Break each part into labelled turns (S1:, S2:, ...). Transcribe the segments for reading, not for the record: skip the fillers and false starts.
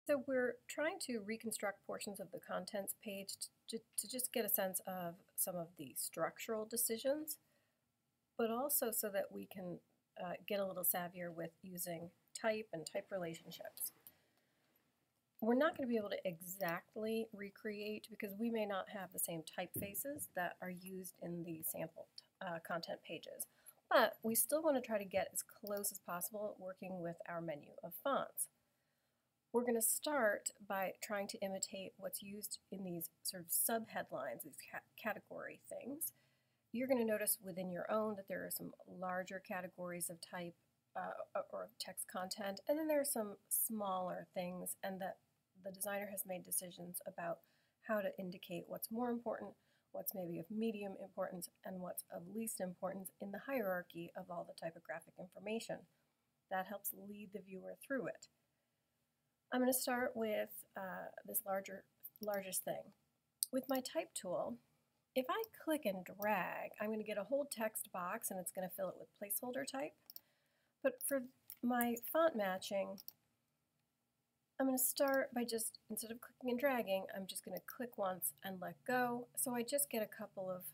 S1: So we're trying to reconstruct portions of the contents page to just get a sense of some of the structural decisions, but also so that we can get a little savvier with using type and type relationships. We're not going to be able to exactly recreate because we may not have the same typefaces that are used in the sampled content pages, but we still want to try to get as close as possible working with our menu of fonts. We're going to start by trying to imitate what's used in these sort of sub-headlines, these category things. You're going to notice within your own that there are some larger categories of type or text content, and then there are some smaller things, and that the designer has made decisions about how to indicate what's more important, what's maybe of medium importance, and what's of least importance in the hierarchy of all the typographic information. That helps lead the viewer through it. I'm going to start with this largest thing. With my type tool, if I click and drag, I'm going to get a whole text box and it's going to fill it with placeholder type. But for my font matching, I'm going to start by just, instead of clicking and dragging, I'm just going to click once and let go. So I just get a couple of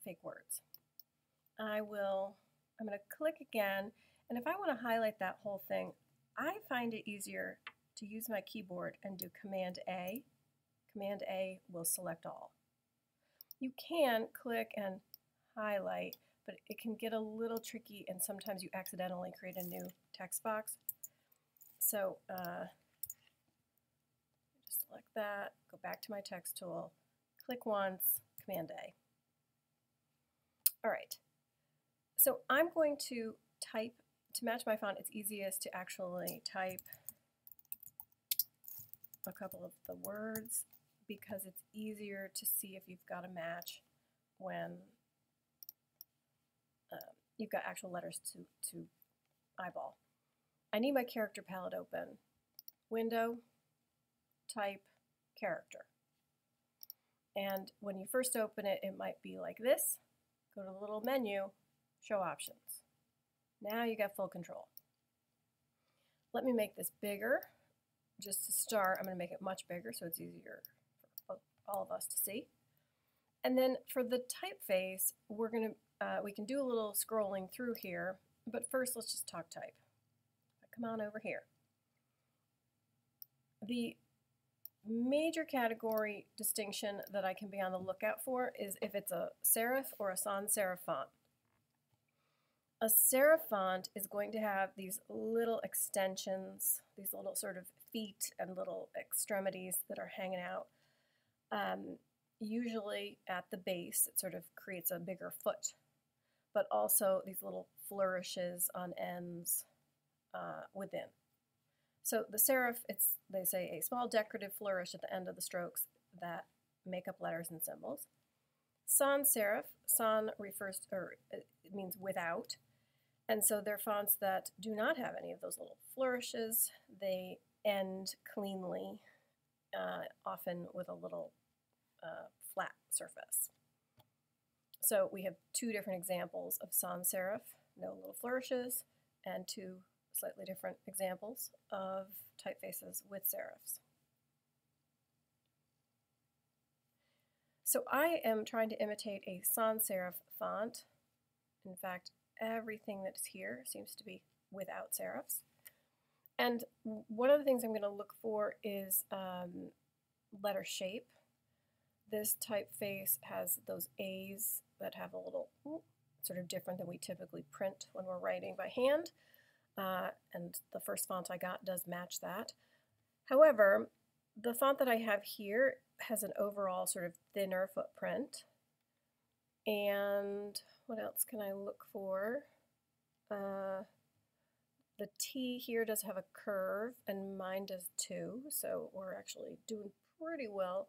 S1: fake words. I'm going to click again, and if I want to highlight that whole thing, I find it easier to use my keyboard and do Command A. Command A will select all. You can click and highlight, but it can get a little tricky and sometimes you accidentally create a new text box. So just select that, go back to my text tool, click once, Command A. All right, so I'm going to type. To match my font, it's easiest to actually type a couple of the words because it's easier to see if you've got a match when you've got actual letters to eyeball. I need my character palette open. Window, type, character. And when you first open it, it might be like this. Go to the little menu, show options. Now you got full control. Let me make this bigger. Just to start, I'm going to make it much bigger so it's easier for all of us to see. And then for the typeface, we can do a little scrolling through here, but first let's just talk type. Come on over here. The major category distinction that I can be on the lookout for is if it's a serif or a sans serif font. A serif font is going to have these little extensions, these little sort of feet and little extremities that are hanging out. Usually at the base, it sort of creates a bigger foot, but also these little flourishes on ends within. So the serif, they say a small decorative flourish at the end of the strokes that make up letters and symbols. Sans serif, sans refers, or it means without. And so they're fonts that do not have any of those little flourishes. They end cleanly, often with a little flat surface. So we have two different examples of sans serif, no little flourishes, and two slightly different examples of typefaces with serifs. So I am trying to imitate a sans serif font. In fact, everything that's here seems to be without serifs. And one of the things I'm going to look for is letter shape. This typeface has those A's that have a little sort of different than we typically print when we're writing by hand. And the first font I got does match that. However, the font that I have here has an overall sort of thinner footprint. And what else can I look for? The T here does have a curve, and mine does too, so we're actually doing pretty well.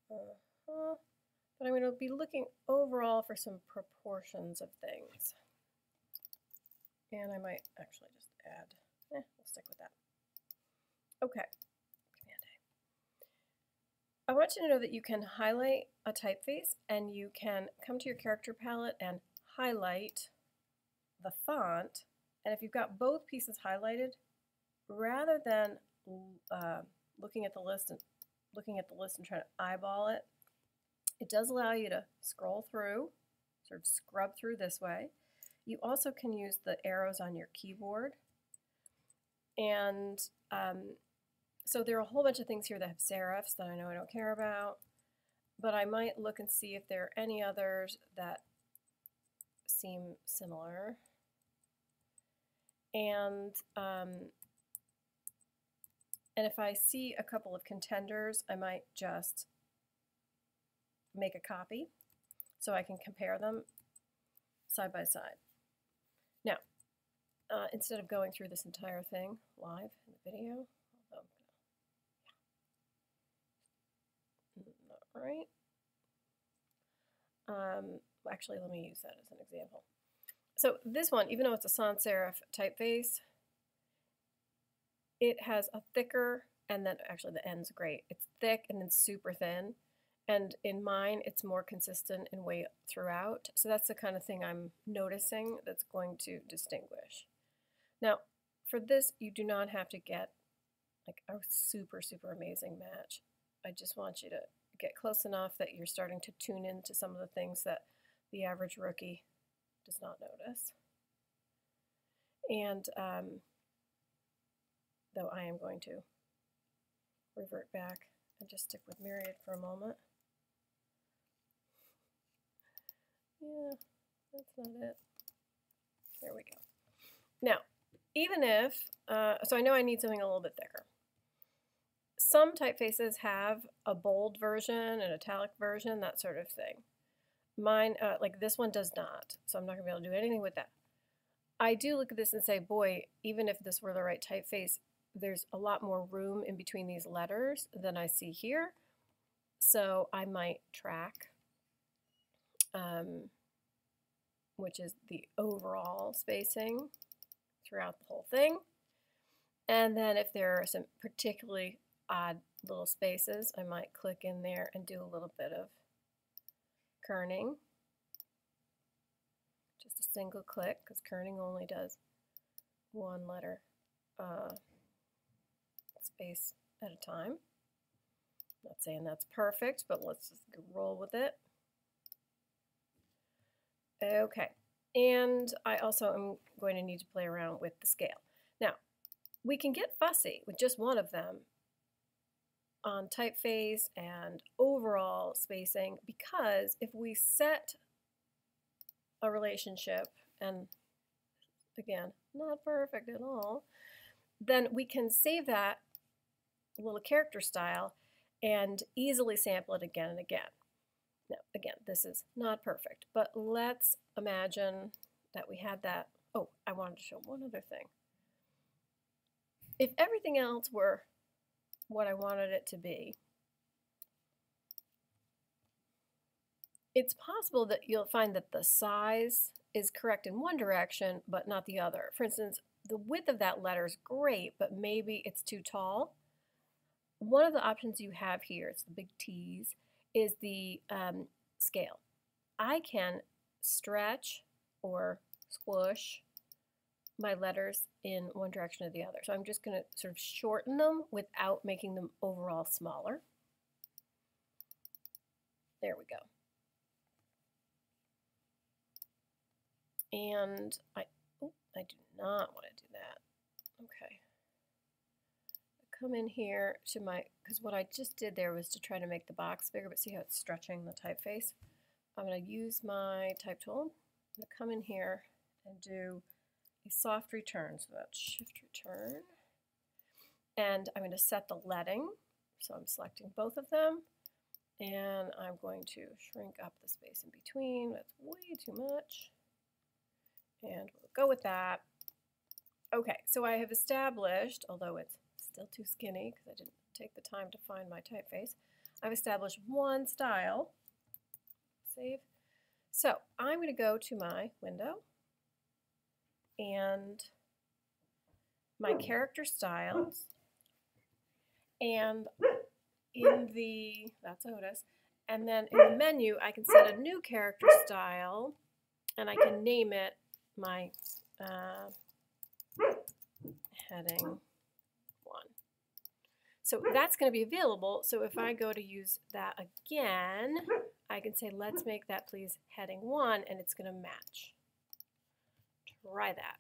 S1: But I'm going to be looking overall for some proportions of things. And I might actually just add, we'll stick with that. Okay. I want you to know that you can highlight a typeface and you can come to your character palette and highlight the font. And if you've got both pieces highlighted, rather than looking at the list and trying to eyeball it, it does allow you to scroll through, sort of scrub through this way. You also can use the arrows on your keyboard. And so there are a whole bunch of things here that have serifs that I know I don't care about, but I might look and see if there are any others that seem similar. And if I see a couple of contenders, I might just make a copy so I can compare them side by side. Now, instead of going through this entire thing live in the video, not right. Actually, let me use that as an example. So this one, even though it's a sans serif typeface, it has a thicker, and then actually the end's great. It's thick and then super thin. And in mine, it's more consistent in weight throughout. So that's the kind of thing I'm noticing that's going to distinguish. Now, for this, you do not have to get like a super, super amazing match. I just want you to get close enough that you're starting to tune into some of the things that the average rookie does not notice. And though I am going to revert back and just stick with Myriad for a moment. Yeah, that's not it. There we go. Now, even if, so I know I need something a little bit thicker. Some typefaces have a bold version, an italic version, that sort of thing. Mine, like this one does not, so I'm not going to be able to do anything with that. I do look at this and say, boy, even if this were the right typeface, there's a lot more room in between these letters than I see here. So I might track, which is the overall spacing throughout the whole thing. And then if there are some particularly odd little spaces, I might click in there and do a little bit of kerning. Just a single click, because kerning only does one letter space at a time. Not saying that's perfect, but let's just roll with it. Okay, and I also am going to need to play around with the scale. Now, we can get fussy with just one of them on typeface and overall spacing, because if we set a relationship, and again, not perfect at all, then we can save that little character style and easily sample it again and again. Now, again, this is not perfect, but let's imagine that we had that. Oh, I wanted to show one other thing. If everything else were what I wanted it to be, it's possible that you'll find that the size is correct in one direction, but not the other. For instance, the width of that letter is great, but maybe it's too tall. One of the options you have here, it's the big T's, is the scale. I can stretch or squish my letters in one direction or the other. So I'm just going to sort of shorten them without making them overall smaller. There we go. And I do not want to do that. Okay. Come in here to my, because what I just did there was to try to make the box bigger, but see how it's stretching the typeface? I'm going to use my type tool. I'm going to come in here and do a soft return, so that's shift return. And I'm going to set the leading, so I'm selecting both of them, and I'm going to shrink up the space in between. That's way too much. And we'll go with that. Okay, so I have established, although it's still too skinny because I didn't take the time to find my typeface, I've established one style. Save. So I'm going to go to my window and my character styles, and in the, that's Otis, and then in the menu I can set a new character style and I can name it my heading So that's going to be available. So if I go to use that again, I can say, let's make that please heading 1, and it's going to match. Try that.